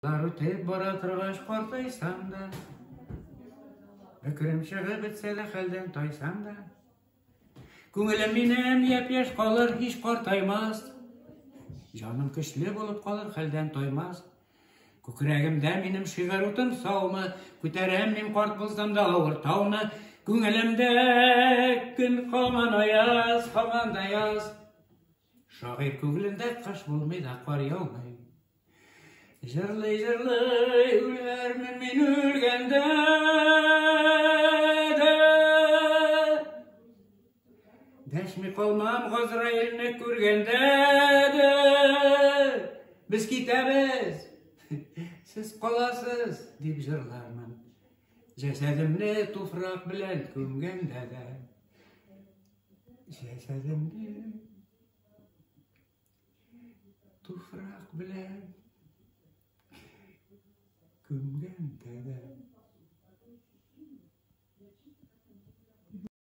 Ötüp bora торгаш картайсам да, Бөкрем чыгып бетсә дә хәлдән тайсам да, Күңелем минем япь-яшь калыр, һич картаймас, Җаным көчле булып калыр, хәлдән таймас. Күкрәгемдә минем шигырь утым саумы, Күтәрәм мин карт булсам да авыр тауны, Күңелемдә көн һаман аяз, һаман да яз. Шагыйрь күңелендә кыш булмый да кар яумый. Җырлый-җырлый үләрмен мин үлгәндә дә, Дәшми калмам Газраилне күргәндә дә. Без китәбез, сез каласыз, дип җырлармын, Җәсәдемне туфрак белән күмгәндә дә. Җәсәдемне туфрак белән күмгәндә дә.